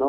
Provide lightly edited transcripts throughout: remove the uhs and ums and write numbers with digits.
9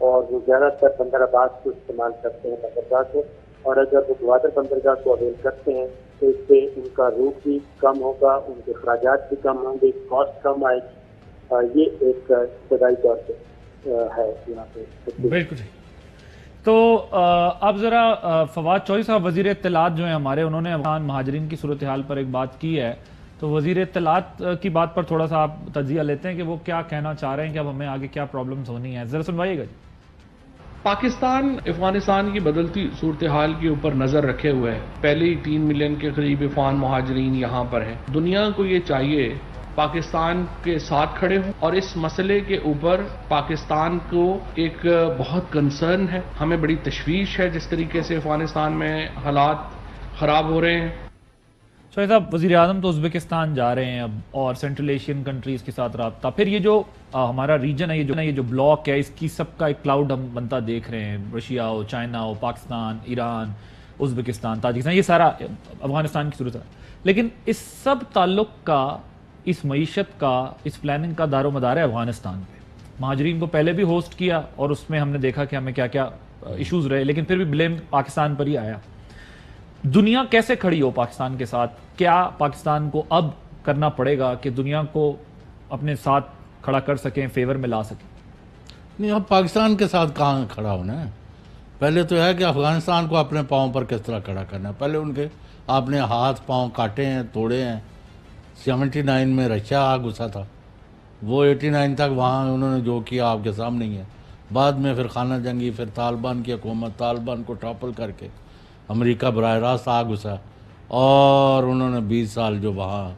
اور وہ زیادہ تر بندر عباس کو استعمال کرتے ہیں بندرگاہ کو، اور اگر وہ گوادر بندرگاہ کو اویل کرتے ہیں تو اس سے ان کا روٹ بھی کم ہوگا، ان کے اخراجات بھی کم ہوں گے، کاسٹ کم آئے گی۔ یہ ایک ابتدائی طور پہ ہے یہاں پہ۔ بالکل صحیح۔ تو اب ذرا فواد چوہدری صاحب وزیر اطلاعات جو ہیں ہمارے، انہوں نے افغان مہاجرین کی صورتحال پر ایک بات کی ہے، تو وزیر اطلاعات کی بات پر تھوڑا سا آپ تجزیہ لیتے ہیں کہ وہ کیا کہنا چاہ رہے ہیں کہ اب ہمیں آگے کیا پرابلمز ہونی ہیں، ذرا سنوائیے گا جی۔ پاکستان افغانستان کی بدلتی صورتحال کے اوپر نظر رکھے ہوئے ہے۔ پہلے ہی 3 ملین کے قریب افغان مہاجرین یہاں پر ہیں۔ دنیا کو یہ چاہیے پاکستان کے ساتھ کھڑے ہوں، اور اس مسئلے کے اوپر پاکستان کو ایک بہت کنسرن ہے، ہمیں بڑی تشویش ہے جس طریقے سے افغانستان میں حالات خراب ہو رہے ہیں۔ شاہد صاحب، وزیر اعظم تو ازبکستان جا رہے ہیں اب، اور سینٹرل ایشین کنٹریز کے ساتھ رابطہ، پھر یہ جو ہمارا ریجن ہے، یہ جو بلاک ہے، اس کی سب کا ایک کلاؤڈ ہم بنتا دیکھ رہے ہیں، رشیا ہو، چائنا ہو، پاکستان، ایران، ازبکستان، تاجکستان، یہ سارا افغانستان کی صورت ہے۔ لیکن اس سب تعلق کا، اس معیشت کا، اس پلاننگ کا دار و مدار ہے افغانستان پہ۔ مہاجرین کو پہلے بھی ہوسٹ کیا اور اس میں ہم نے دیکھا کہ ہمیں کیا کیا ایشوز رہے، لیکن پھر بھی بلیم پاکستان پر ہی آیا۔ دنیا کیسے کھڑی ہو پاکستان کے ساتھ؟ کیا پاکستان کو اب کرنا پڑے گا کہ دنیا کو اپنے ساتھ کھڑا کر سکیں، فیور میں لا سکیں؟ نہیں، اب پاکستان کے ساتھ کہاں کھڑا ہونا ہے؟ پہلے تو ہے کہ افغانستان کو اپنے پاؤں پر کس طرح کھڑا کرنا ہے۔ پہلے ان کے آپ نے ہاتھ پاؤں کاٹے ہیں، توڑے ہیں۔ 79 میں رشیا آ گھسا تھا، وہ 89 تک وہاں انہوں نے جو کیا آپ کے سامنے ہی ہے۔ بعد میں پھر خانہ جنگی، پھر طالبان کی حکومت، طالبان کو ٹاپل کر کے امریکہ براہ راست آ گھسا، اور انہوں نے 20 سال جو وہاں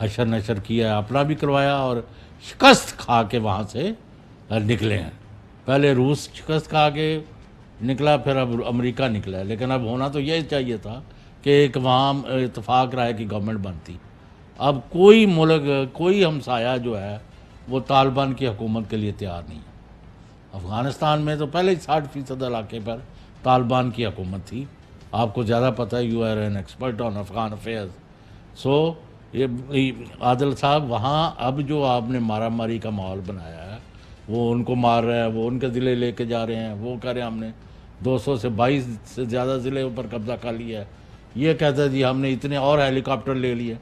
حشر نشر کیا ہے، اپنا بھی کروایا اور شکست کھا کے وہاں سے نکلے ہیں۔ پہلے روس شکست کھا کے نکلا، پھر اب امریکہ نکلا ہے۔ لیکن اب ہونا تو یہی چاہیے تھا کہ ایک وہاں اتفاق رائے کی گورنمنٹ بنتی۔ اب کوئی ملک، کوئی ہمسایہ جو ہے وہ طالبان کی حکومت کے لیے تیار نہیں ہے۔ افغانستان میں تو پہلے ہی 60% علاقے پر طالبان کی حکومت تھی۔ آپ کو زیادہ پتہ ہے، you are an expert on Afghan affairs. So یہ عادل صاحب، وہاں اب جو آپ نے مارا ماری کا ماحول بنایا ہے، وہ ان کو مار رہا ہے، وہ ان کے ضلع لے کے جا رہے ہیں، وہ کہہ رہے ہیں ہم نے 200 سے 22 سے زیادہ ضلعوں پر قبضہ کر لیا ہے، یہ کہتا ہے جی ہم نے اتنے اور ہیلی کاپٹر لے لیے۔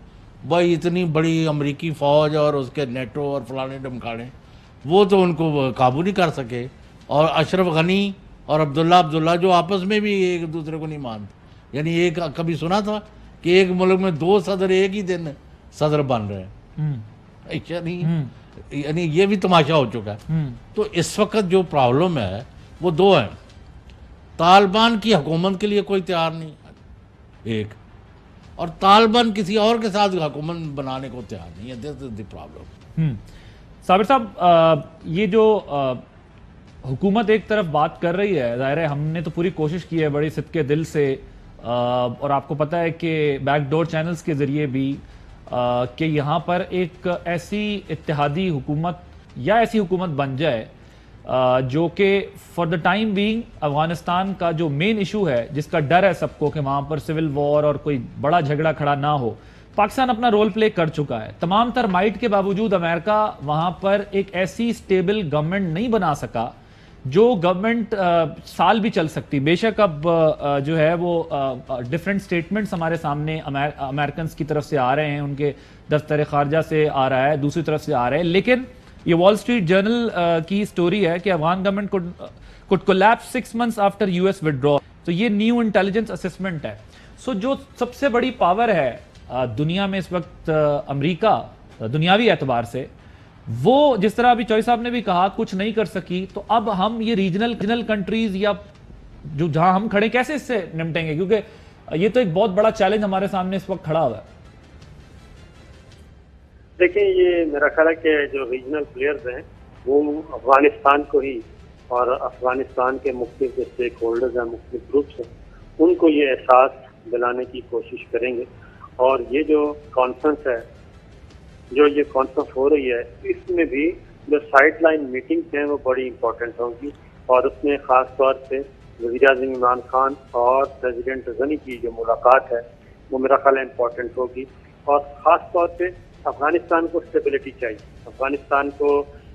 بھائی اتنی بڑی امریکی فوج اور اس کے نیٹو اور فلانے ڈمکاڑے، وہ تو ان کو قابو نہیں کر سکے۔ اور اشرف غنی اور عبداللہ جو آپس میں بھی ایک دوسرے کو نہیں مانتے، یعنی ایک کبھی سنا تھا کہ ایک ملک میں 2 صدر ایک ہی دن صدر بن رہے ہیں؟ یعنی یہ بھی تماشا ہو چکا ہے۔ تو اس وقت جو پرابلم ہے وہ 2 ہیں۔ طالبان کی حکومت کے لیے کوئی تیار نہیں ایک، اور طالبان کسی اور کے ساتھ حکومت بنانے کو تیار نہیں ہے۔ دس از دی پرابلم۔ صابر صاحب، یہ جو حکومت ایک طرف بات کر رہی ہے، ظاہر ہے ہم نے تو پوری کوشش کی ہے بڑی صدقے دل سے، اور آپ کو پتہ ہے کہ بیک ڈور چینلز کے ذریعے بھی، کہ یہاں پر ایک ایسی اتحادی حکومت یا ایسی حکومت بن جائے جو کہ for the time being Afghanistan کا جو مین ایشو ہے، جس کا ڈر ہے سب کو کہ وہاں پر سول وار اور کوئی بڑا جھگڑا کھڑا نہ ہو، پاکستان اپنا رول پلے کر چکا ہے۔ تمام تر مائٹ کے باوجود امریکہ وہاں پر ایک ایسی سٹیبل گورنمنٹ نہیں بنا سکا جو گورنمنٹ سال بھی چل سکتی۔ بے شک اب جو ہے وہ ڈیفرنٹ سٹیٹمنٹس ہمارے سامنے امریکنز کی طرف سے آ رہے ہیں، ان کے دفتر خارجہ سے آ رہا ہے، دوسری طرف سے آ رہے ہیں، لیکن یہ وال اسٹریٹ جرنل کی سٹوری ہے کہ Afghan government could collapse 6 months after US withdrawal۔ تو یہ نیو انٹیلیجنس اسسمنٹ ہے۔ سو جو سب سے بڑی پاور ہے دنیا میں اس وقت، امریکہ دنیاوی اعتبار سے، وہ جس طرح ابھی چوہدری صاحب نے بھی کہا کچھ نہیں کر سکی، تو اب ہم یہ ریجنل کنٹریز یا جو جہاں ہم کھڑے کیسے اس سے نمٹیں گے؟ کیونکہ یہ تو ایک بہت بڑا چیلنج ہمارے سامنے اس وقت کھڑا ہوا ہے۔ دیکھیں، یہ میرا خیال ہے کہ جو ریجنل پلیئرز ہیں وہ افغانستان کو ہی، اور افغانستان کے مختلف اسٹیک ہولڈرز ہیں، مختلف گروپس ہیں، ان کو یہ احساس دلانے کی کوشش کریں گے۔ اور یہ جو کانفرنس ہے، جو یہ کانفرنس ہو رہی ہے، اس میں بھی جو سائڈ لائن میٹنگز ہیں وہ بڑی امپورٹنٹ ہوں گی، اور اس میں خاص طور سے وزیر اعظم عمران خان اور پریزیڈنٹ غنی کی جو ملاقات ہے وہ میرا خیال ہے امپورٹنٹ ہوگی۔ اور خاص طور پہ افغانستان کو اسٹیبلٹی چاہیے، افغانستان کو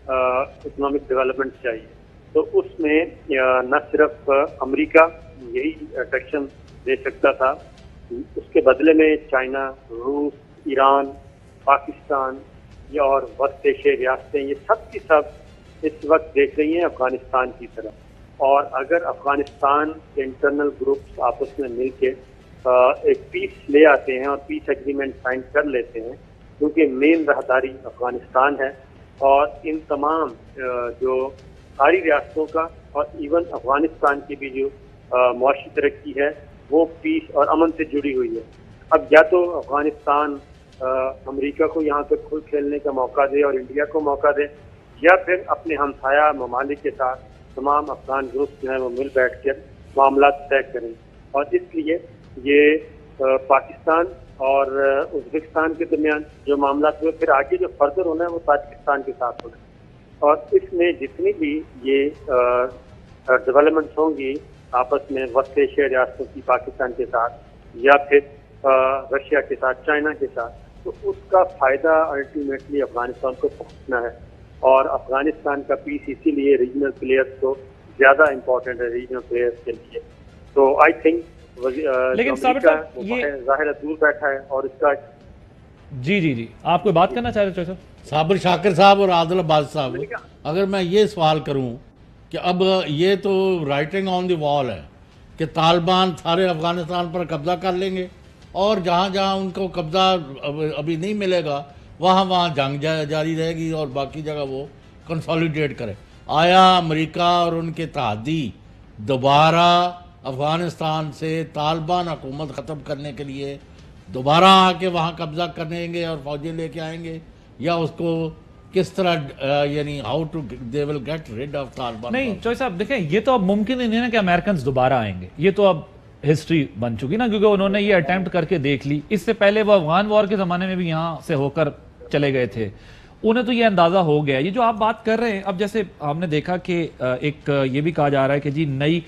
اکنامک ڈیولپمنٹ چاہیے، تو اس میں نہ صرف امریکہ یہی اٹریکشن دے سکتا تھا، اس کے بدلے میں چائنا، روس، ایران، پاکستان اور وسط ایشیا ریاستیں، یہ سب کی سب اس وقت دیکھ رہی ہیں افغانستان کی طرف. اور اگر افغانستان کے انٹرنل گروپس آپس میں مل کے ایک پیس لے آتے ہیں اور پیس ایگریمنٹ سائن کر لیتے ہیں، کیونکہ مین راہداری افغانستان ہے اور ان تمام جو ساری ریاستوں کا اور ایون افغانستان کی بھی جو معاشی ترقی ہے وہ پیس اور امن سے جڑی ہوئی ہے. اب یا تو افغانستان امریکہ کو یہاں پہ کھل کھیلنے کا موقع دے اور انڈیا کو موقع دے، یا پھر اپنے ہمسایہ ممالک کے ساتھ تمام افغان گروپس جو ہیں وہ مل بیٹھ کر معاملات طے کریں. اور اس لیے یہ پاکستان اور ازبکستان کے درمیان جو معاملات ہوئے، پھر آگے جو فردر ہونا ہے وہ تاجکستان کے ساتھ ہونا ہے. اور اس میں جتنی بھی یہ ڈیولپمنٹس ہوں گی آپس میں وسط ایشیا ریاستوں کی پاکستان کے ساتھ یا پھر رشیا کے ساتھ، چائنا کے ساتھ، تو اس کا فائدہ الٹیمیٹلی افغانستان کو پہنچنا ہے. اور افغانستان کا پیس اسی لیے ریجنل پلیئرز کو زیادہ امپورٹنٹ ہے ریجنل پلیئرز کے لیے. تو آئی تھنک لیکن ظاہر دور بیٹھا ہے اور اس کا جی آپ کوئی بات کرنا چاہ رہے تھے صاحب؟ صابر شاکر صاحب اور عادل عباس صاحب، اگر میں یہ سوال کروں کہ اب یہ تو رائٹنگ آن دی وال ہے کہ طالبان سارے افغانستان پر قبضہ کر لیں گے اور جہاں جہاں ان کو قبضہ ابھی نہیں ملے گا وہاں جنگ جاری رہے گی اور باقی جگہ وہ کنسالیڈیٹ کرے. آیا امریکہ اور ان کے اتحادی دوبارہ افغانستان سے طالبان حکومت ختم کرنے کے لیے دوبارہ آ کے وہاں قبضہ کریں گے اور فوجیں لے کے آئیں گے، یا اس کو کس طرح یعنی how to they will get rid of Taliban? نہیں چوہے صاحب دیکھیں، یہ تو اب ممکن ہی نہیں نا کہ امریکنز دوبارہ آئیں گے، یہ تو اب ہسٹری بن چکی نا، کیونکہ انہوں نے یہ اٹیمپٹ کر کے دیکھ لی. اس سے پہلے وہ افغان وار کے زمانے میں بھی یہاں سے ہو کر چلے گئے تھے، انہیں تو یہ اندازہ ہو گیا. یہ جو آپ بات کر رہے ہیں، اب جیسے ہم نے دیکھا کہ ایک یہ بھی کہا جا رہا ہے کہ جی نئی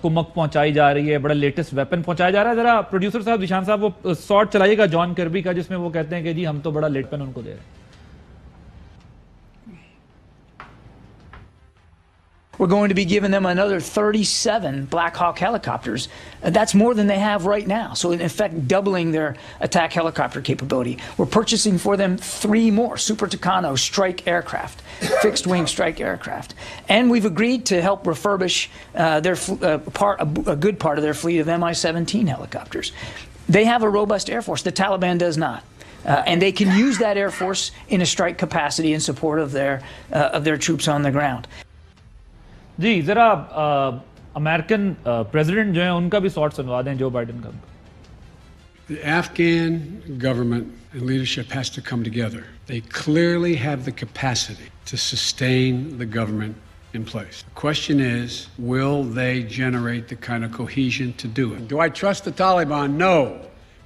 کمک پہنچائی جا رہی ہے، بڑا لیٹسٹ ویپن پہنچایا جا رہا ہے. ذرا پروڈیوسر صاحب ذیشان صاحب وہ شارٹ چلائیے گا جان کربی کا، جس میں وہ کہتے ہیں کہ جی ہم تو بڑا لیٹ ویپن ان کو دے رہے ہیں. We're going to be giving them another 37 Black Hawk helicopters. That's more than they have right now. So in effect, doubling their attack helicopter capability. We're purchasing for them 3 more Super Tucano strike aircraft, fixed wing strike aircraft. And we've agreed to help refurbish a good part of their fleet of Mi-17 helicopters. They have a robust air force. The Taliban does not. And they can use that air force in a strike capacity in support of their troops on the ground. جی ذرا American president جو ہیں ان کا بھی short سنوا دیں، Joe Biden کا. The Afghan government and leadership has to come together. They clearly have the capacity to sustain the government in place. The question is, will they generate the kind of cohesion to do it? Do I trust the Taliban? No.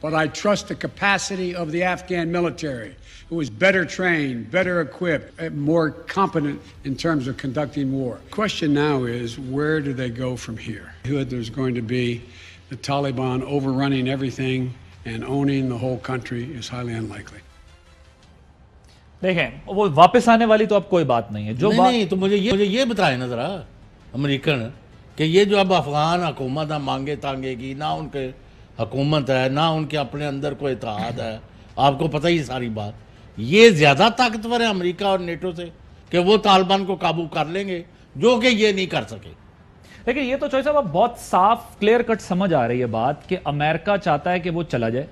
But I trust the capacity of the Afghan military, who is better trained, better equipped, more competent in terms of conducting war. The question now is, where do they go from here? There's going to be the Taliban overrunning everything and owning the whole country is highly unlikely. دیکھیں وہ واپس آنے والی تو اب کوئی بات نہیں ہے. جو نہیں تو مجھے یہ بتائیں نا ذرا امریکن کہ یہ جو اب افغان حکومت مانگے تانگے گی، نہ ان کے حکومت ہے نہ ان کے اپنے اندر کوئی اتحاد ہے، آپ کو پتہ ہی ساری بات. یہ زیادہ طاقتور ہے امریکہ اور نیٹو سے کہ وہ طالبان کو قابو کر لیں گے، جو کہ یہ نہیں کر سکے. لیکن یہ تو چوہے صاحب اب بہت صاف کلیئر کٹ سمجھ آ رہی ہے بات کہ امریکہ چاہتا ہے کہ وہ چلا جائے.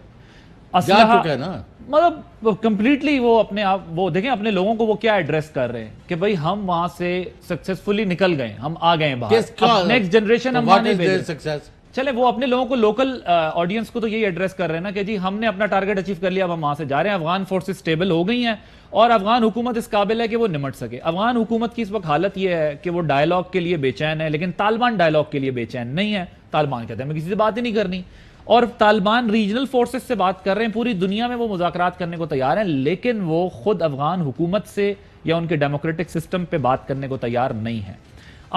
مطلب کمپلیٹلی وہ اپنے آپ وہ دیکھیں اپنے لوگوں کو وہ کیا ایڈریس کر رہے ہیں کہ بھائی ہم وہاں سے سکسیسفلی نکل گئے، ہم آ گئے باہر، نیکسٹ جنریشن ہم نہیں بھیجے. چلے وہ اپنے لوگوں کو لوکل آڈینس کو تو یہی ایڈریس کر رہے ہیں نا کہ جی ہم نے اپنا ٹارگٹ اچیو کر لیا، اب ہم وہاں سے جا رہے ہیں. افغان فورسز سٹیبل ہو گئی ہیں اور افغان حکومت اس قابل ہے کہ وہ نمٹ سکے. افغان حکومت کی اس وقت حالت یہ ہے کہ وہ ڈائلاگ کے لیے بے چین ہے، لیکن طالبان ڈائلاگ کے لیے بے چین نہیں ہے. طالبان کہتے ہیں ہمیں کسی سے بات ہی نہیں کرنی، اور طالبان ریجنل فورسز سے بات کر رہے ہیں. پوری دنیا میں وہ مذاکرات کرنے کو تیار ہیں، لیکن وہ خود افغان حکومت سے یا ان کے ڈیموکریٹک سسٹم پہ بات کرنے کو تیار نہیں ہیں.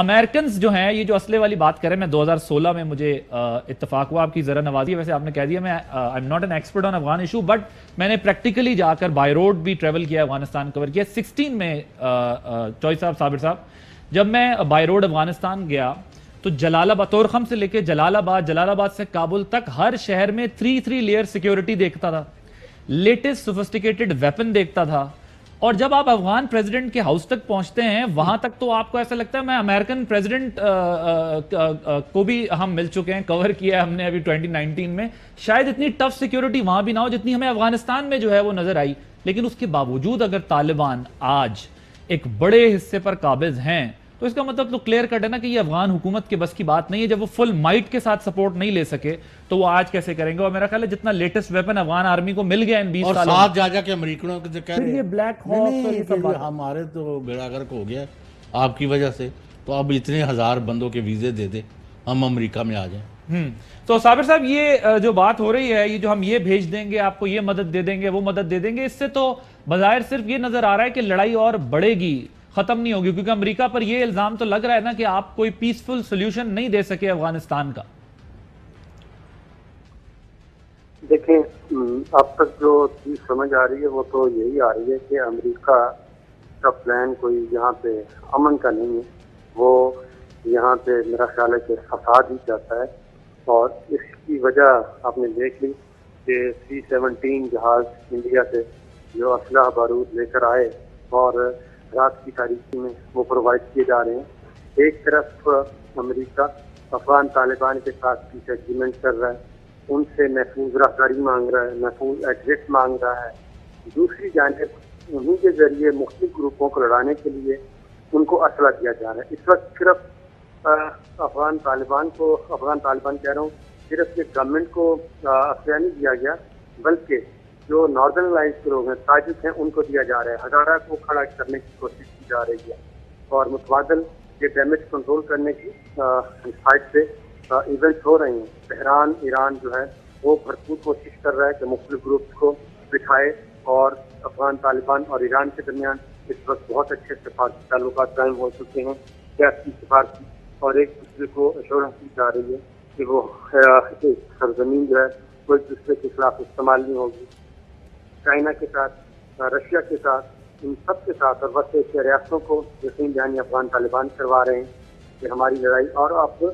امریکنز جو ہیں یہ جو اسلحے والی بات کریں، میں 2016 میں مجھے اتفاق ہوا، آپ کی ذرا نوازی ہے، ویسے آپ نے کہہ دیا میں I am not an expert on Afghan issue, but میں نے پریکٹیکلی جا کر بائی روڈ بھی ٹریول کیا، افغانستان کور کیا. 16 میں چوہے صاحب، صابر صاحب، جب میں بائی روڈ افغانستان گیا تو جلال آباد تورخم سے لے کے جلال آباد سے کابل تک ہر شہر میں 3 لیئر سیکیورٹی دیکھتا تھا, لیٹسٹ سوفسٹیکیٹڈ ویپن دیکھتا تھا. اور جب آپ افغان پریزیڈنٹ کے ہاؤس تک پہنچتے ہیں وہاں تک تو آپ کو ایسا لگتا ہے میں امریکن پریزیڈنٹ کو بھی ہم مل چکے ہیں, کور کیا ہے ہم نے ابھی 2019 میں. شاید اتنی ٹف سیکیورٹی وہاں بھی نہ ہو جتنی ہمیں افغانستان میں جو ہے وہ نظر آئی, لیکن اس کے باوجود اگر طالبان آج ایک بڑے حصے پر قابض ہیں تو اس کا مطلب تو کلیئر کٹ ہے نا کہ یہ افغان حکومت کے بس کی بات نہیں ہے. جب وہ فل مائٹ کے ساتھ سپورٹ نہیں لے سکے تو وہ آج کیسے کریں گے؟ اور میرا خیال ہے جتنا لیٹسٹ ویپن افغان آرمی کو مل گیا ان 20 سالوں اور ساتھ جا کے امریکنوں کے کہہ رہے یہ ہیں بلیک ہاک اور یہ سب بات ہمارے تو بیڑا گرک ہو گیا آپ کی وجہ سے, تو اب اتنے 1000 بندوں کے ویزے دے دے ہم امریکہ میں آ جائیں. تو صابر صاحب یہ جو بات ہو رہی ہے, یہ جو ہم یہ بھیج دیں گے آپ کو, یہ مدد دے دیں گے وہ مدد دے دیں گے, اس سے تو بظاہر صرف یہ نظر آ رہا ہے کہ لڑائی اور بڑھے گی, ختم نہیں ہوگی, کیونکہ امریکہ پر یہ الزام تو لگ رہا ہے نا کہ آپ کوئی پیسفل سولوشن نہیں دے سکے افغانستان کا. دیکھیں اب تک جو چیز سمجھ آ رہی ہے وہ تو یہی آ رہی ہے کہ امریکہ کا پلان کوئی یہاں پہ امن کا نہیں ہے, وہ یہاں پہ میرا خیال ہے کہ فساد ہی چاہتا ہے. اور اس کی وجہ آپ نے دیکھ لی کہ C-17 جہاز انڈیا سے جو اسلحہ بارود لے کر آئے اور رات کی تاریکی میں وہ پرووائڈ کیے جا رہے ہیں. ایک طرف امریکہ افغان طالبان کے ساتھ پیس ایگریمنٹ کر رہا ہے, ان سے محفوظ راہداری مانگ رہا ہے, محفوظ ایگزٹ مانگ رہا ہے. دوسری جانب انہیں کے ذریعے مختلف گروپوں کو لڑانے کے لیے ان کو اسلحہ دیا جا رہا ہے. اس وقت صرف افغان طالبان کہہ رہا ہوں, صرف یہ گورنمنٹ کو اسلحہ نہیں دیا گیا, بلکہ جو ناردرن الائنس کے لوگ ہیں, تاجک ہیں, ان کو دیا جا رہا ہے. ہزارہ کو کھڑا کرنے کی کوشش کی جا رہی ہے, اور متبادل یہ ڈیمیج کنٹرول کرنے کی سائڈ سے ایونٹس ہو رہے ہیں. بحران ایران جو ہے وہ بھرپور کوشش کر رہا ہے کہ مختلف گروپس کو بٹھائے, اور افغان طالبان اور ایران کے درمیان اس وقت بہت اچھے سفارتی تعلقات قائم ہو چکے ہیں, سیاسی سفارتی, اور ایک دوسرے کو ایشورنس دی جا رہی ہے کہ وہ سرزمین جو ہے وہ ایک دوسرے کے خلاف استعمال نہیں ہوگی. چائنا کے ساتھ, رشیا کے ساتھ, ان سب کے ساتھ, اور وسط ایشیا ریاستوں کو یقین دہانی افغان طالبان کروا رہے ہیں کہ ہماری لڑائی. اور اب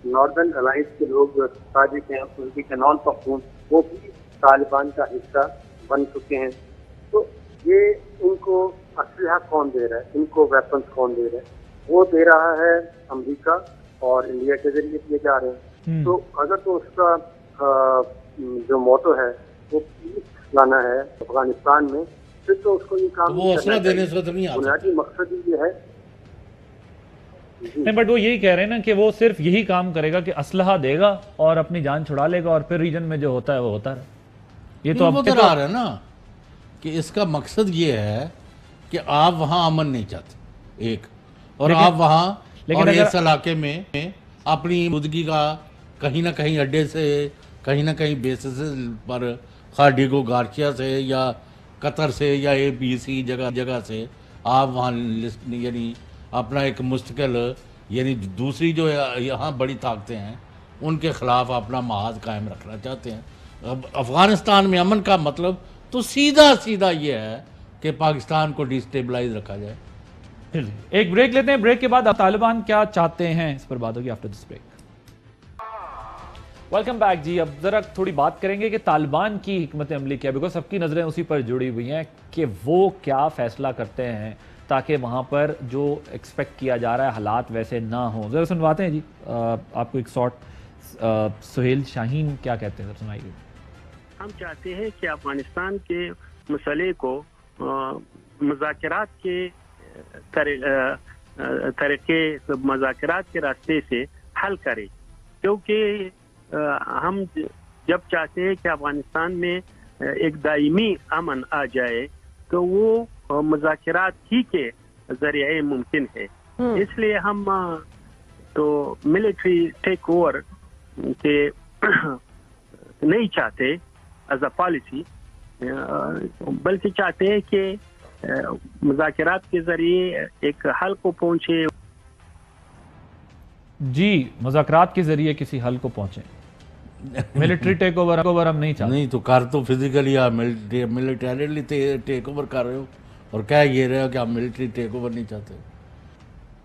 ناردرن الائنس کے لوگ تاجک ہیں, ترکی کے نان پختون, وہ بھی طالبان کا حصہ بن چکے ہیں. تو یہ ان کو اسلحہ کون دے رہا ہے, ان کو ویپنس کون دے رہا ہے؟ وہ دے رہا ہے امریکہ اور انڈیا کے ذریعے دیے جا رہے ہیں. تو اگر تو اس کا جو موٹو ہے وہ پیس لانا ہے افغانستان میں, پھر تو اس کو یہ کام وہ اسلحہ دینے سے تو نہیں آتا. بنیادی مقصد ہی یہ ہے. نہیں, بٹ وہ یہی کہہ رہے ہیں نا کہ وہ صرف یہی کام کرے گا کہ اسلحہ دے گا اور اپنی جان چھڑا لے گا, اور پھر ریجن میں جو ہوتا ہے وہ ہوتا رہے. یہ تو وہ تو آ رہا ہے نا کہ اس کا مقصد یہ ہے کہ آپ وہاں امن نہیں چاہتے ایک, اور آپ وہاں اور اس علاقے میں اپنی مدگی کا کہیں نہ کہیں اڈے سے, کہیں نہ کہیں بیسز پر, خارڈیگو گارچیا سے یا قطر سے یا ABC جگہ سے آپ وہاں یعنی اپنا ایک مستقل, یعنی دوسری جو یہاں بڑی طاقتیں ہیں ان کے خلاف اپنا محاذ قائم رکھنا چاہتے ہیں. اب افغانستان میں امن کا مطلب تو سیدھا یہ ہے کہ پاکستان کو ڈیسٹیبلائز رکھا جائے. ایک بریک لیتے ہیں, بریک کے بعد طالبان کیا چاہتے ہیں اس پر بات ہوگی after this break. Welcome back جی. اب ذرا تھوڑی بات کریں گے کہ طالبان کی حکمت عملی کیا, بیکاز سب کی نظریں اسی پر جڑی ہوئی ہیں کہ وہ کیا فیصلہ کرتے ہیں تاکہ وہاں پر جو ایکسپیکٹ کیا جا رہا ہے حالات ویسے نہ ہوں. ذرا سنواتے ہیں جی آپ کو ایک سہیل شاہین کیا کہتے ہیں, ذرا سنائیے. ہم چاہتے ہیں کہ افغانستان کے مسئلے کو مذاکرات کے طریقے, مذاکرات کے راستے سے حل کرے, کیونکہ ہم جب چاہتے ہیں کہ افغانستان میں ایک دائمی امن آ جائے تو وہ مذاکرات ہی کے ذریعے ممکن ہے. اس لیے ہم تو ملٹری ٹیک اوور کے نہیں چاہتے ایز اے پالیسی, بلکہ چاہتے ہیں کہ مذاکرات کے ذریعے ایک حل کو پہنچے. جی, مذاکرات کے ذریعے کسی حل کو پہنچے. ملٹری ٹیک اوور ہم نہیں چاہتے. نہیں تو کر تو فزیکلی یا ملٹریلی ٹیک اوور کر رہے ہو, اور کہہ یہ رہے ہو کہ آپ ملٹری ٹیک اوور نہیں چاہتے.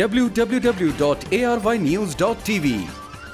www.arYnews.tv।